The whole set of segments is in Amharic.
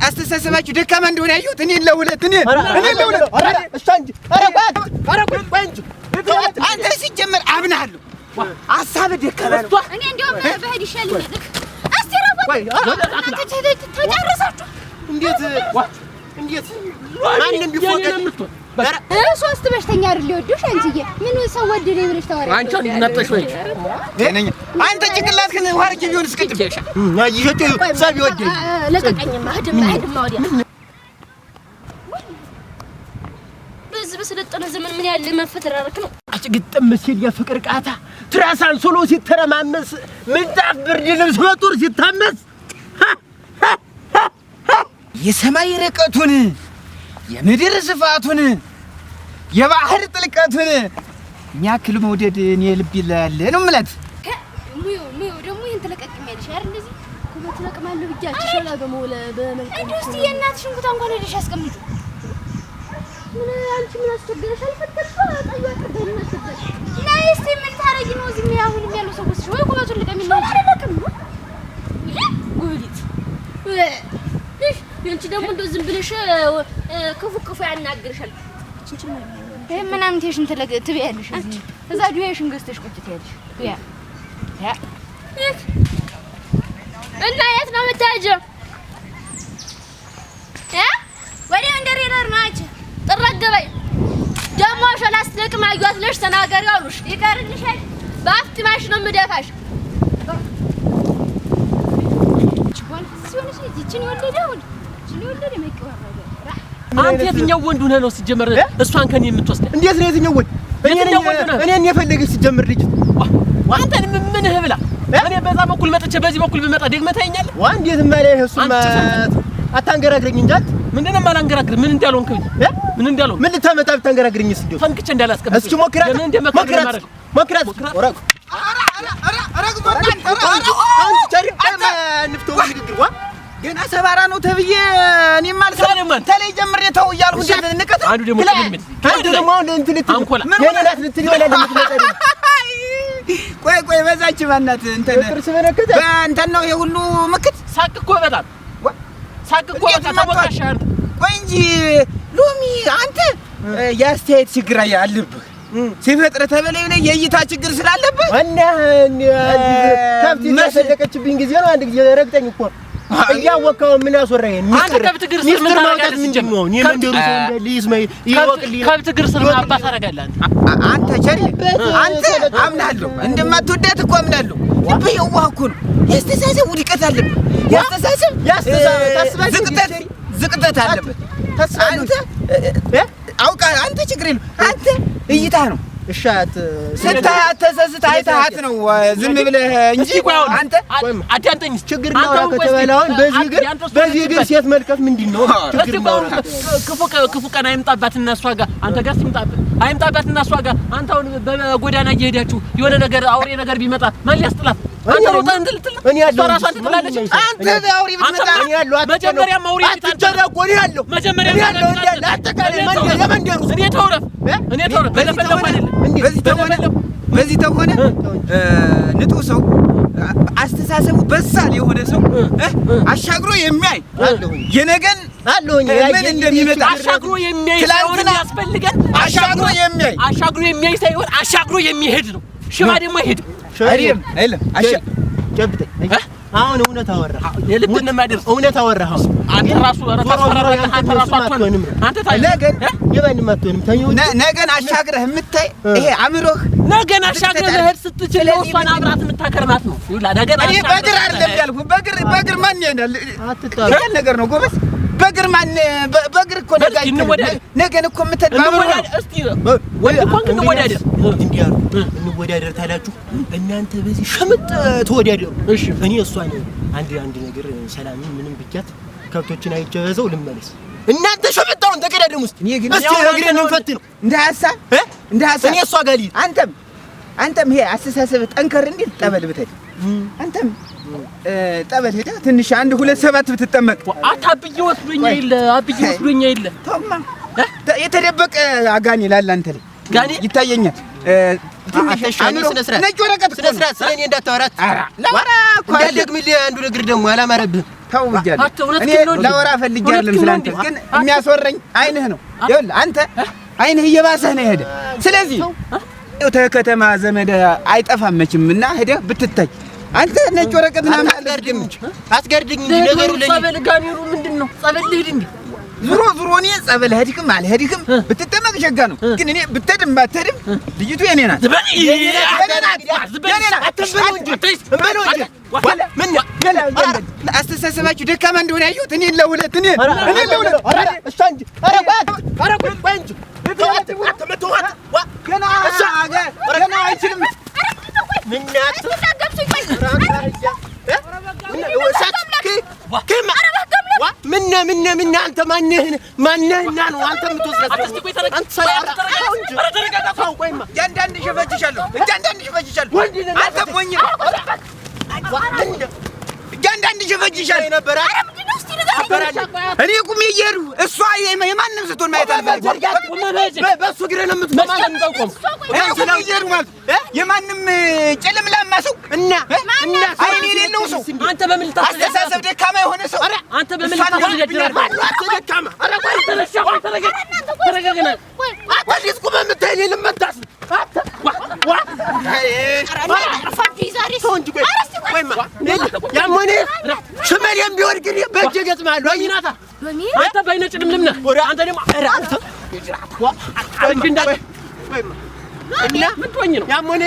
አስተሳሰባችሁ ደካማ እንደሆነ ያዩት እኔን ለሁለት እሷ እንጂ እንጂ አንተ ሲጀመር አብናለሁ ሐሳብ ደካማ ነው እኔ እንደውም በሄድ ይሻልኝ አስቴራ ተጨረሳችሁ እንዴት ማንንም ቢፎቀድ ሶስት በሽተኛ አይደል ይወዱሽ አንቺዬ ምን ሰው ወደደ ብለሽ ታወራለሽ አንቺ ነጠሽ ወይ አንተ ጭቅላት ግን ዋርኪ ቢሆን እስከጥም ይሄ ሰብ ይወደኝ ለቀቀኝማ ህድማ ወዲያ በዚህ በሰለጠነ ዘመን ምን ያለ መፈተራረክ ነው አጭግጥም ሲል የፍቅር ቃታ ትራሳን ሶሎ ሲተረማመስ ምንጣፍ ብርድ ልብስ በጦር ሲታመስ የሰማይ ርቀቱን የምድር ስፋቱን የባህር ጥልቀቱን ያክል መውደድ እኔ ልብ ይላል ነው ማለት ሙዩ ደግሞ ይሄን ተለቀቅሚያለሽ አይደል እንደዚህ ኩበት ለቅማለሁ ብቻችሁ ሸላ በመውለ በመልቀም እስቲ የእናትሽን ኩታ እንኳን ሄደሽ አስቀምጪ ምን አንቺ ምን አስቸገረሽ አልፈተሽ ታዩ አቀበልና ተበሽ ናይ እስቲ ምን ታረጊ ነው ዝም ያሁን ያለው ሰዎች ወይ ኩበቱን ለቀሚና አለቀም ጉሊት አንቺ ደግሞ እንደው ዝም ብለሽ ክፉ ያናግርሻል እቺ ምናምን ትሽን ትበያለሽ እዛ ዱያሽን ገዝተሽ ቁጭ ትያለሽ ያ እና የት ነው የምታጀው ወደ መንደር ይደር ማች ጥረገበይ ደሞ ሸላስ ለቅማ ያዩት ለሽ ተናገሪ አሉሽ ይቀርልሻል ባፍት ማሽ ነው ምደፋሽ ሲሆንሽ እቺን ወለደው ወለደ መቀበል አንተ የትኛው ወንድ ሆነህ ነው ሲጀመር እሷን ከኔ የምትወስደ እንዴት ነው የትኛው ወንድ እኔን የፈለገች ሲጀመር ልጅ አንተ ምንህ ብላ እኔ በዛ በኩል መጥቼ በዚህ በኩል ብመጣ ደግመህ ታየኛለህ እንዴት ማለት እሱማ አታንገራግረኝ እንጂ ምንድነው ማላንገራግር ምን እንዳልሆንክ ምን እንዳልሆንክ ምን ልታመጣ ብታንገራግረኝስ እንደው ፈንክቼ እንዳላስቀምጥ እስኪ ሞክራት ገና ሰባራ ነው ተብዬ እኔም አልሰማም ተለይ ጀምሬ ተው እያልኩ ንቀት አንዱ ደግሞ እንትን የኔናት ልትል ይሆናል የምትመጣ ቆይ በዛች ማናት እንትን በእንትን ነው የሁሉ ምክት ሳቅ እኮ በጣም ተወቃሽ አንተ ቆይ እንጂ ሎሚ አንተ ያስተያየት ችግር አለብህ ሲፈጥረ ተበለይ ነው የእይታ ችግር ስላለበት እና ከብት ያሰደቀችብኝ ጊዜ ነው አንድ ጊዜ ረግጠኝ እኮ እያወቀው ምን ያስወራኝ አንተ ከብት ግር ስር ምን ታረጋለህ ሲጀምር የመንደሩ ሰው እንደሊስመይ ይወቅልኝ ከብት ግር ስር አባ ታረጋለህ አንተ ቸሪ አንተ አምናለሁ እንደማትወዳት እኮ አምናለሁ በየዋህ እኮ ነው ያስተሳሰብ ውድቀት አለበት ያስተሳሰብ ዝቅጠት አለበት አንተ አውቃ አንተ ችግር የለም አንተ እይታ ነው እሻት ስታተሰስት አይተሃት ነው ዝም ብለህ እንጂ አንተ አዳንተኝ ችግር ነው ከተበላውን በዚህ ግር ሴት መልከት ምንድነው ችግር ነው ክፉ ቀን አይምጣባትና እሷ ጋር አንተ ጋር አይምጣባትና እሷ ጋር አንተ አሁን በጎዳና እየሄዳችሁ የሆነ ነገር አውሬ ነገር ቢመጣ ማን ሊያስጥላት አንተ ነው እንድልትል እኔ ያለው ራስ አንተ ትላለች አንተ አውሬ ብትመጣ እኔ ያለው መጀመሪያ አውሬ አትጨረቆ እኔ ያለው መጀመሪያ ያለው እንዳለ አጠቃላይ የመንደሩ እኔ ተወረፍ በለፈለፈ አይደለም በዚህ ተሆነ ንጡ ሰው አስተሳሰቡ በሳል የሆነ ሰው አሻግሮ የሚያይ የነገን ምን እንደሚመጣ አሻግሮ የሚያይ ሳይሆን ያስፈልጋል አሻግሮ የሚያይ ሳይሆን አሻግሮ የሚሄድ ነው ሽባ ደግሞ ይሄድ አይደለም አይደለም ጨብጠኝ አሁን እውነት አወራህ የልብን ማድረስ እውነት አወራህ አንተ ራሱ አንተ ራሱ አትሆንም አንተ ነገን የማንም አትሆንም ታየው ነገን አሻግረህ የምታይ ይሄ አምሮህ ነገን አሻግረህ ለህድ ስትችል እሷን አብራት የምታከርናት ነው ይላ ነገን አሻግረህ እኔ በግር አይደለም ያልኩ በግር ማን ይሄዳል አትጣል ነገር ነው ጎበዝ በግር ማን በግር እኮ ነገን እኮ የምትባበሩ እስቲ ወንድ እኮ እንወዳደር እንዲያሩ እንወዳደር ታላችሁ እናንተ በዚህ ሸምጥ ተወዳደሩ እሺ እኔ እሷን አንድ ነገር ሰላም ምንም ብቻት ከብቶችን አይጨበዘው ልመለስ እናንተ ሸምጣውን ተቀዳደሙ እስቲ እኔ ግን እስቲ እግሬን እንፈት ነው እንደ ሐሳብ እኔ እሷ ጋር ልሂድ አንተም ይሄ አስተሳሰብ ጠንከር እንዴ ጠበል ብትሄድ አንተም ጠበል ሄዳ ትንሽ 1-2-7 ብትጠመቅ አታብዬ ወስዶኛ የለ ተማ የተደበቀ አጋኒ ይላል አንተ ላይ ጋኒ ይታየኛል አተሻኒ ነጭ ወረቀት ስለኔ እንዳታወራት ላወራ እኮ ደግምልህ አንዱ ነገር ደግሞ አላማረብህ ተው ብያለሁ። እኔ ላወራ ፈልጌ አይደለም ስላንተ፣ ግን የሚያስወረኝ አይንህ ነው። ይኸውልህ አንተ አይንህ እየባሰህ ነው የሄደ። ስለዚህ ከተማ ዘመድ አይጠፋም መቼምና ሄደህ ብትታይ አንተ ነጭ ወረቀት ምናምን አትገርድኝ እንጂ ነገሩ ለኔ ጸበል ጋኒሩ ምንድነው? ጸበል ልሂድ እንዴ? ዙሮ እኔ ጸበል ሄድክም አልሄድክም ብትጠመቅ ሸጋ ነው። ግን እኔ ብትሄድም ባትሄድም ልጅቱ የኔ ናት። አስተሳሰባችሁ ደካማ እንደሆነ ያየሁት እኔ ለሁለት ገና አይችልም። ምን አንተ ማነህና ነው አንተ የምትወስደው? አንተ ያንዳንድ ሸፈጅሻለሁ አንተ ሞኝ ያንዳንድ ሸፈጅሻለሁ ነበር። እኔ ቁሜ እየሄድኩ እሷ የማንም ስትሆን ማየት አልፈልግም። በእሱ እግሬ ነው የምትቆም። የማንም ጨለምላማ ሰው እና አይኔ የሌለው ሰው አንተ በምን አስተሳሰብ ደካማ የሆነ ሰው አንተ በምን ደካማ ሽመሌም ቢሆን ግን በእጄ እገጥምሃለሁ። አንተ በይነ ጭልምልም ነህ። አንተ ደግሞ እና ምን ትሆኝ ነው? ያሞኔ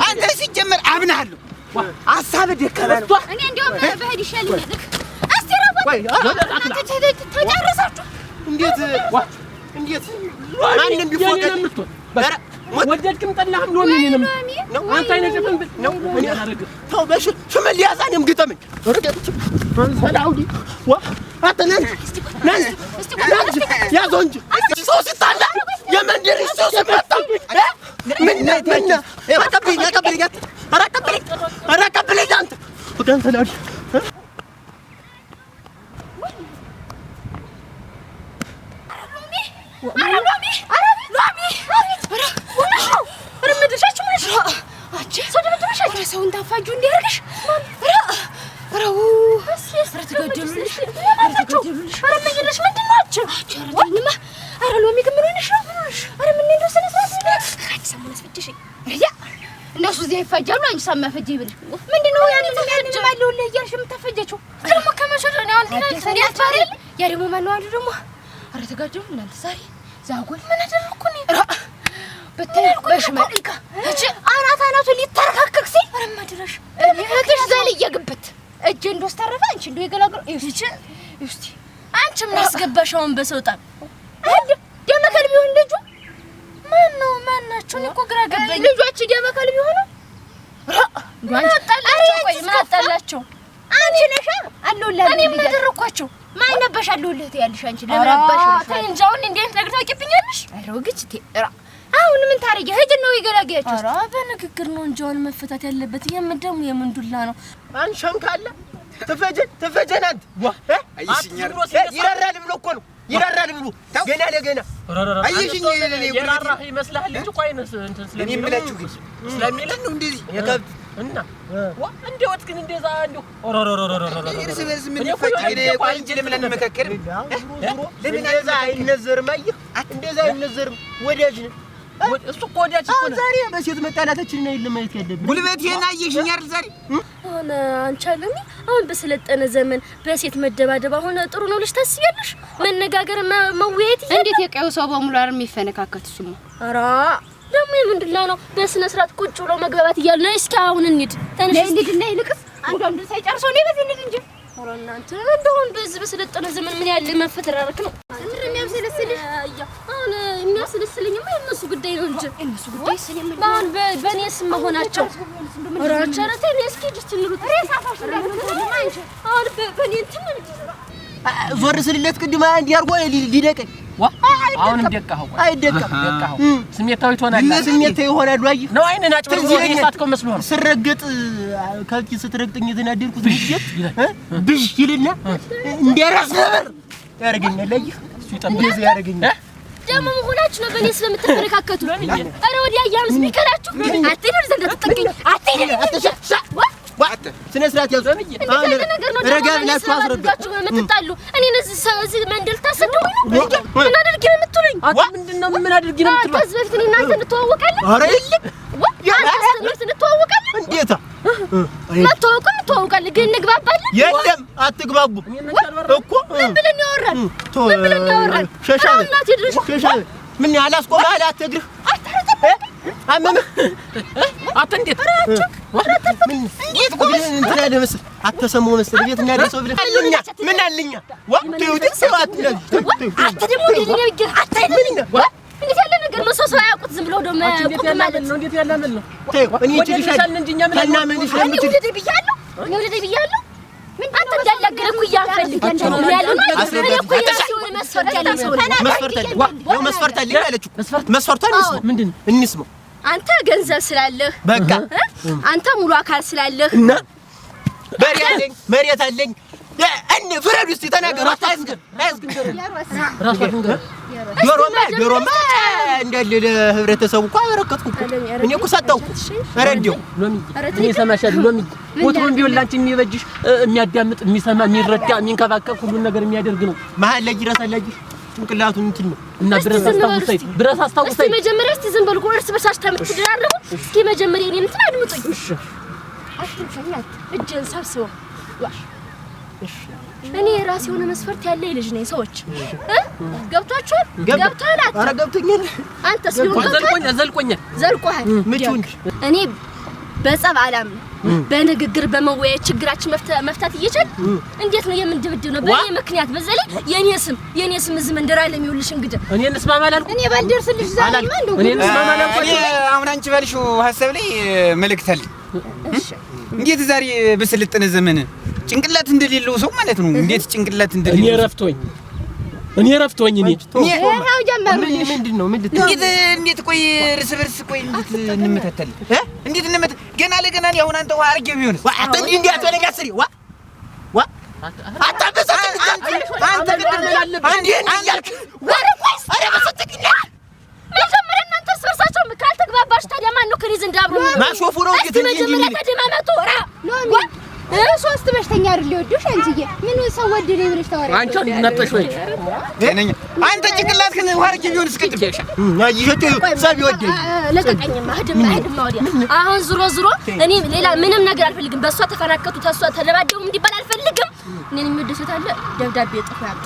አንተ ሲጀመር አብናለሁ። ሀሳብ ደካማ ነው። እኔ እንደውም በሄድ ይሻለኛል። እስቲ ተጨረሳችሁ? እንዴት ማንንም ቢፎከር ወደድክም ጠላህም ሎሚ ነው አንተ አይነጭፍም ነው ምን ያደርግ ተው በሽ ሽመል ያዛንም ግጠመኝ ሰላውዲ አተነን ያዘው እንጂ ሰው ሲጣላ የመንደር ሰው ሲመጣ ምን አቀብለኝ አንተ ወደን ሰላውዲ ሰውን ታፋጁ እንዲያርግሽ እነሱ እዚህ ይፋጃሉ። አንቺ ሳማ ፈጀ ይብልሽ ምንድነው? ያንን ያልባለው ለያርሽ የምታፈጀችው ደግሞ ከመሸደ ነው አንተ ያታሪ ያሪሙ ማነው አሉ ደግሞ አረ ተጋጀሉ እናንተ ዛሬ ዛጎል ምን አደረኩኝ? በሽመልካ እቺ አናቱ ሊተረካከክ ሲል አረማድረሽ እህትሽ ዘል እየግብት እጄ እንደው ተረፈ አንቺ እንደው የገላግሩ እስቲ አንቺ ምን አስገባሻውን በሰውጣም ደመከል ቢሆን ልጁ ማናቸው እኮ ግራ ገባኝ። ልጆች ደመከል ቢሆኑ ምን አጣላቸው? አንቺ ነሽ አለውላ እኔ ምን አደረኳቸው? ማን ነበሽ አለውልህ ያልሽ አንቺ ለምን አባሽ እንጃውን እንዴት ነገር ታውቂብኛለሽ? አረውግጭ ተራ አሁን ምን ታረጊ? ሄድ ነው ይገላግያችሁ። ኧረ በንግግር ነው እንጂ አሁን መፈታት ያለበት። የምንደሙ የምንዱላ ነው። አንሻም ካለ ተፈጀናት አይሽኛር ይራራል ብሎ እኮ ነው ይራራል ብሎ ገና ለገና አይሽኝ ይራራህ ይመስልሃል እንጂ ቆይነስ እንትን ስለኔ የምላችሁ ግን ስለሚለን ነው እንደዚህ የከብት እና እንደውት ግን እንደዛ እንደው እርስ በርስ ምን ይፈጭ ቆይ እንጂ ለምን አንመካከር? ለምን እንደዛ አይነዘርም? አየህ እንደዛ አይነዘርም። ወዳጅ ነው እሱ እኮ ወዳጅ እኮ ነው። ዛሬ በሴት መጣላታችን ነው ለማየት ያለብን። ጉልበቴን አየሽኝ አይደል? ዛሬ አሁን አንቻለኝ አሁን በሰለጠነ ዘመን በሴት መደባደብ አሁን ጥሩ ነው ልጅ ታስቢያለሽ? መነጋገር መወያየት እንዴት የቀየው ሰው በሙሉ አር የሚፈነካከት እሱማ ኧረ ደግሞ ምንድላ ነው በስነ ስርዓት ቁጭ ብሎ መግባባት እያለ ነው። እስኪ አሁን እንሂድ እንሂድና ይልቅስ አንዱ ሳይጨርሰው ነው በዚህ እንሂድ እንጂ ኧረ እናንተ እንደውን በዚህ በሰለጠነ ዘመን ምን ያለ መፈተራረክ ነው። ምንድነው የሚያስለስልሽ? አሁን የሚያስለስልኝማ የእነሱ ጉዳይ ነው እንጂ እነሱ ጉዳይ ስለምን አሁን በእኔ ስም መሆናቸው ኧረ ቸረተ እስኪ ጅስት እንሩጥ ሬሳፋሽ አሁን በእኔ እንትን ዞር ስልለት ቅድማ እንዲያርጎ ሊደቀኝ አሁንም ደቃው አይደቃም ደቃው ስሜታዊ ትሆናለህ። ስሜታዊ ይሆናል ወይ ነው? አይነን አጭበርብሮ የሳትከው መስሎ ነው። ስረገጥ ከልኪ ስትረግጥኝ የተናደርኩት ልጅት ብዥ ይልና እንደራስ ነበር ያረገኛል። አይ እሱ ይጠምደዝ ያረገኛል። ደሞ መሆናችሁ ነው በእኔ ስለምትፈረካከቱ። ኧረ ወዲያ ያምስ ቢከራችሁ አትደር ዘንድ ተጠቀኝ አትደር ስነ ስርዓት ያዙ። ረጋ ብላችሁ አስረዳችሁ የምትጣሉ እኔ እዚህ መንደል ታሰደው ምን አድርጊ ነው የምትሉኝ? ምንድነው ምን አድርጊ ነው የምትሉኝ? ከዚህ በፊት እኔ እናንተ እንተዋወቃለን? ኧረ የለም እንተዋወቃለን? እንዴታ እንተዋወቃለን ግን እንግባባለን? የለም አትግባቡ እኮ ምን ብለን ያወራን? ምን ብለን ያወራን? ሸሻ ምን ያላስቆማ አላት እግርህ አመመህ አታ እንዴት ምን እንዴት እንትን ያለ መሰል አትሰማው መሰል ቤት እናደርሰው ብለህ ምን አለኛ ወጥቶ ይወጣት አታ ደግሞ ምን ይገር አታይልኝ እንዴት ያለ ነገር ነው? ሰው ያውቁት ዝም ብሎ ደም እንዴት ያለ ማለት ነው? እንዴት ያለ ማለት ነው? እኔ ትልሻል እንጂኛ ምን እና ምን ይሻል እኔ ወደ ብያለሁ ምን አንተ እንዳላገረኩ ያፈልግ አንተ ያለው ነው መስፈርት አለኝ አለችው። መስፈርቷን ምንድን እንስማው። አንተ ገንዘብ ስላለህ በቃ አንተ ሙሉ አካል ስላለህ እና መሬት አለኝ እኔ ፍረድ ውስጥ ተናገሩ። አታስገር ዶሮማ እንዳለ ለህብረተሰቡ እኮ አበረከትኩ እኮ እኔ እኮ ሰጠው ረዲዮ እኔ ሰማሻል ሎሚ ወጥሮም ቢሆን ላንቺ የሚበጅሽ የሚያዳምጥ የሚሰማ የሚረዳ የሚንከባከብ ሁሉን ነገር የሚያደርግ ነው። መሀል ላይ ይረሳላጅ ጭንቅላቱን እንትን ነው እና ብረስ አስታውሰኝ እስቲ መጀመሪያ እስቲ ዝም በል እርስ በርሳችሁ ተምትደራረቡ እስቲ መጀመሪያ እኔን እንትን አድምጡኝ። እሺ አትንፈኛት እጄን ሰብስበው እኔ ራሴ የሆነ መስፈርት ያለኝ ልጅ ነኝ። ሰዎች ገብቷችኋል? ገብቷል? ኧረ ገብቶኛል። አንተስ ሊሆን ዘልቆሃል። ምቹን እኔ በጸብ አላምንም። በንግግር በመወያየት ችግራችን መፍታት እየቻል እንዴት ነው የምንድብድብ ነው? በእኔ ምክንያት በዘለ የኔ ስም እዚህ መንደር አለ የሚውልሽ እንግዲህ እኔ እንስማማላል እኔ ባልደርስልሽ ዛሬማ እንደው እኔ እንስማማላል። አሁን አንቺ ባልሽው ሐሳብ ላይ መልእክት አለኝ። እንዴት ዛሬ በስልጥነ ዘመን ጭንቅላት እንደሌለው ሰው ማለት ነው። እንዴት ጭንቅላት እንደሌለው እኔ ረፍቶኝ ይሄው ጀመር ምንድነው እንዴት ቆይ እርስ በርስ ቆይ እንዴት እንመታታለን? እንዴት እንመታ ገና ለገና ነው። አሁን አንተ አርጌ ቢሆንስ አንተ እንዴ አትበለኝ አስሪ አታበሰ አንተ እንዴ እያልክ ወረፋስ አረ በሰጥክኝ መጀመሪያ እናንተ ሰርሳቸው ካልተግባባሽ ታዲያ ማን ነው ከሪዝ እንዳብሎ ማሾፉ ነው እንዴ መጀመሪያ ተደማመጡ ሶስት በሽተኛ አይደል ሊወዱሽ አንቺዬ ምን ሰው ወደደ ብለሽ ታወሪ አንቺ ነጠሽ ወይ እኔ አንተ ጭንቅላት ግን ዋርኪ ቢሆን እስከጥም ይሸጡ ሰብ ይወደኝ ለቀቀኝማ ህድማ ወዲያ አሁን ዙሮ እኔ ሌላ ምንም ነገር አልፈልግም። በሷ ተፈናከቱ ተሷ ተደባደቡ እንዲባል አልፈልግም። እኔን የሚወደሰት አለ ደብዳቤ ጽፎ ያምጣ።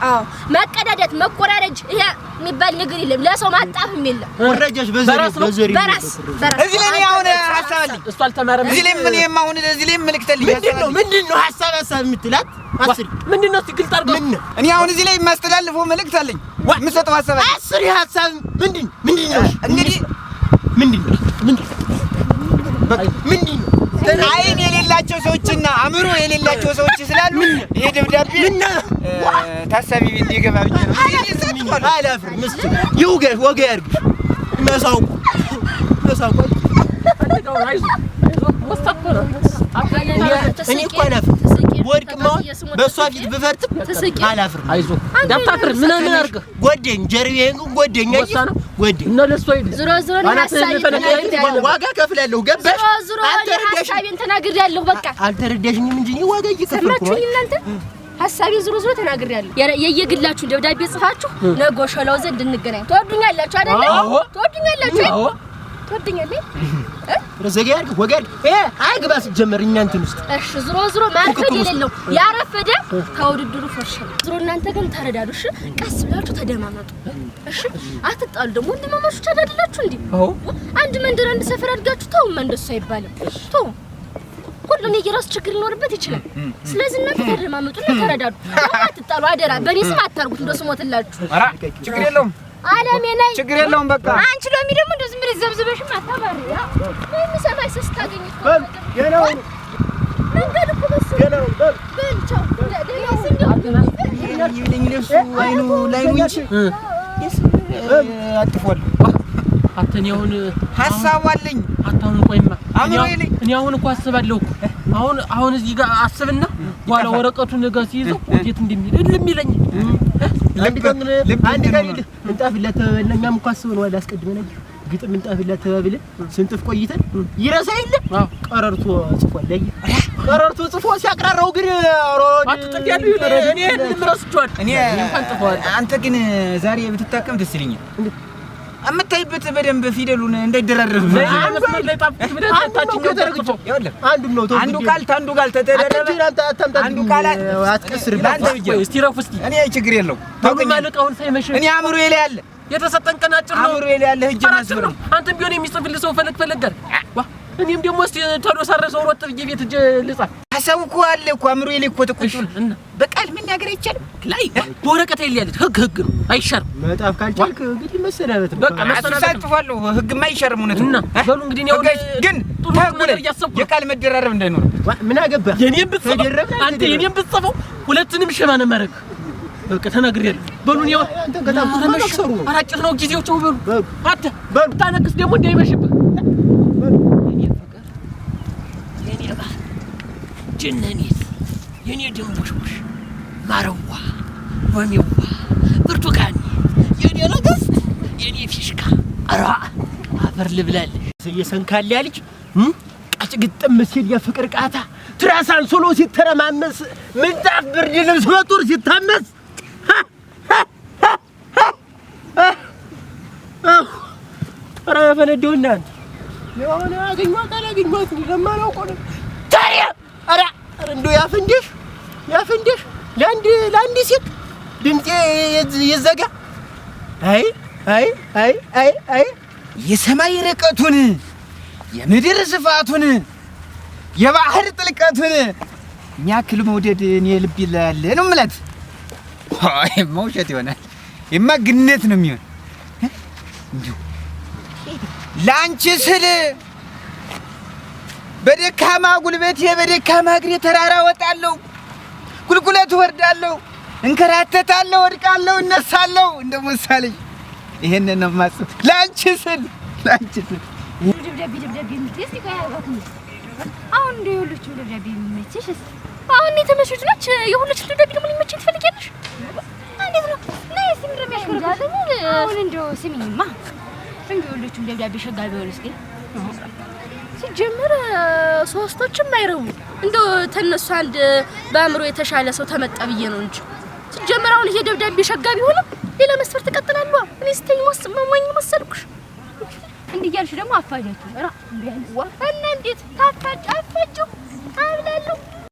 አዎ መቀዳደት መቆራረጅ ይሄ የሚባል ነገር የለም። ለሰው ማጣፍም የለም። ወረጃሽ በዘሪ በራስ እዚህ ላይ አሁን ሐሳብ አለኝ። እሱ አልተማረም። እዚህ ላይ ምን የማሁን እዚህ ላይ መልክተልኝ ምንድነው ሐሳብ የምትላት አስሪ ምንድነው ትግል ታርገው እኔ አሁን እዚህ ላይ የማስተላልፈው መልእክት አለኝ። የምሰጠው ሐሳብ አለኝ። አስሪ ሐሳብ ምንድነው እንግዲህ ምንድነው አይን የሌላቸው ሰዎችና አእምሮ የሌላቸው ሰዎች ስላሉ ይሄ ደብዳቤ ታሳቢ እንዲገባ ብቻ ነው። አላፍር ምስት ይውገህ ወገ ያርግሽ መሳው እኔ እኮ አላፍር ወድቅማ በሷ ፊት ብፈርጥም አላፍር። አይዞህ ዳታፍር ምን አድርገህ ጎደኝ ጀርቤን ጎደኛ ጎደኝ እና ለሷ ይድ ዙሮ ዋጋ ከፍላለሁ። ገባሽ? ሐሳቤን ተናግሬያለሁ። በቃ አልተረዳሽኝም እንጂ እኔ ዋጋ እየከፈልኩ ነው። እናንተ ሐሳቤን ዙሮ ተናግሬያለሁ። የየግላችሁ ደብዳቤ ጽፋችሁ ነገ ሾላው ዘንድ እንገናኝ። ትወዱኛላችሁ አይደል? ትወዱኛላችሁ ትወዱኛለህ? ረዘጋ ያርግ ወገድ አይግባ ሲጀመር እናንተን ውስጥ እሺ ዙሮ ማርፈድ የሌለው ያረፈደ ከውድድሩ ፈርሻል። ዙሮ እናንተ ግን ተረዳዱሽ። ቀስ ብላችሁ ተደማመጡ። እሺ አትጣሉ። ደግሞ እንደማማሹ ተዳድላችሁ እንዴ? አንድ መንደር አንድ ሰፈር አድጋችሁ ተው። እንደሱ አይባልም። ተው። ሁሉም የየራሱ ችግር ሊኖርበት ይችላል። ስለዚህ እናንተ ተደማመጡና ተረዳዱ። አትጣሉ። አደራ በኔ ስም አታርጉት። እንደሱ ሞትላችሁ። ኧረ ችግር የለውም አለሜ ነኝ። ችግር የለውም። በቃ አንቺ ሎሚ ደግሞ እንደዚህ ምን ዘብዝበሽም አታባሪ። ምን ሰማይ ስታገኝ እኮ የለው መንገድ እኮ በል ቻው አይኑ ላይ ነው እንጂ አጥፏል። አተን ያውን ሐሳብ አለኝ። አታውን ቆይማ እኔ አሁን እኮ አስባለሁ። አሁን እዚህ ጋር አስብና በኋላ ወረቀቱን ነገ ሲይዘው እንዴት እንደሚል እልም አንድ ቀን እንጣፍለት ለኛም እኮ አስበን ዋላ አስቀድመን ግጥም እንጣፍላት ተባብለን ስንጥፍ ቆይተን ይረሳ የለ ቀረርቶ ጽፏል ላይ ቀረርቶ ጽፎ ሲያቀራራው ግን አጥጥፍ ያለው እኔ ልምረስቷል እኔ እንኳን ጥፏል አንተ ግን ዛሬ ብትታከም ደስ ይለኛል አመታይበት በደንብ ፊደሉን እንዳይደራረብ አንዱ ቃል ተደረረበ አንዱ ቃል አትቀስር ባንተ ብቻ እስቲ ረፍ እስቲ እኔ ችግር የለው ታውቃለህ ሳይመሽ እኔ አእምሮዬ ላይ ያለ የተሰጠን ቀን አጭር ነው አእምሮዬ ላይ ያለ እጅ መስብር አንተም ቢሆን የሚጽፍልህ ሰው ፈለግ ጋር እኔም ደግሞ እስቲ ተሎ ሳረሰው ሮጥ ብዬ ቤት እጄ ልጻፍ ሐሳቡ እኮ አለ እኮ አእምሮዬ ላይ እኮ ተቆጥቷል እና በቃል መናገር አይቻልም ላይ በወረቀት ይልያለች ህግ ነው አይሻርም መጣፍ ካልቻልክ እንግዲህ መሰናበት ነው በቃ መሰናበት አጥፋለሁ ህግማ አይሻርም እውነት ነው በሉ እንግዲህ ነው ግን የቃል መደራረብ እንዳይኖር ምን አገባ የኔም ብትጽፈው አንተ የኔም ብትጽፈው ሁለቱንም ሸማነ ማረግ በቃ ተናግሬያለሁ በሉን ያው አንተ ገጣም ተመክሰሩ አራጭት ነው ጊዜው በሉ አተ በሉ ታነክስ ደግሞ እንዳይመሽብህ የኔ ባህ ጀነኒት የኔ ደምቦሽቦሽ ማረዋ ወሚዋ ብርቱካን የኔ ነገስት የኔ ፊሽካ አራ አፈር ልብላለሽ የሰንካለ ያልጅ ቃጭ ግጥም ሲል የፍቅር ቃታ ትራሳን ሶሎ ሲተረማመስ ምንጣፍ ብርድ ልብስ በጦር ሲታመስ አራ ፈነደውና የሆነ አገኘኋት ለማላውቀው ነው ታዲያ አራ እንደው ያፍንደሽ ለአንድ ሴት ድምጤ ይዘጋ አይ የሰማይ ርቀቱን የምድር ስፋቱን የባህር ጥልቀቱን የሚያክል መውደድ እኔ ልብ ይላል ነው ማለት አይ መውሸት ይሆናል የማግነት ነው የሚሆን እንዴ ላንቺ ስል በደካማ ጉልበቴ በደካማ እግሬ ተራራ ወጣለሁ ቁልቁለት ወርዳለሁ እንከራተታለሁ ወድቃለሁ እነሳለሁ እንደምሳለኝ ይሄንን ነው ማጽፍ ላንቺ ስል ደብዳቤ ምትስ ይካያውቁ አሁን እንደውልሽ ደብዳቤ ምትችሽ አሁን የተመሽች ነች የሁሉች ደብዳቤ ደግሞ ሊመችኝ ትፈልጊያለሽ እንዴት ነው ነይ ሲምረም ያሽከረከረ አሁን እንደው ስሚኝማ እንደውልሽ ደብዳቤ ሸጋቢ ሆነስ ግን ሲጀምር ሶስቶችም አይረቡ እንደው ተነሱ አንድ በአእምሮ የተሻለ ሰው ተመጣ ብዬ ነው እንጂ ሲጀምር አሁን ይሄ ደብዳቤ ሸጋቢ ሆነ ሌላ መስፈርት ተቀጥላለሁ እኔ ስተኝ ወስመኝ መሰልኩሽ እንዲያልሽ ደግሞ አፋጃችሁ ራ እንዴ እና እንዴት ታፋጭ አፋጁ አብላለሁ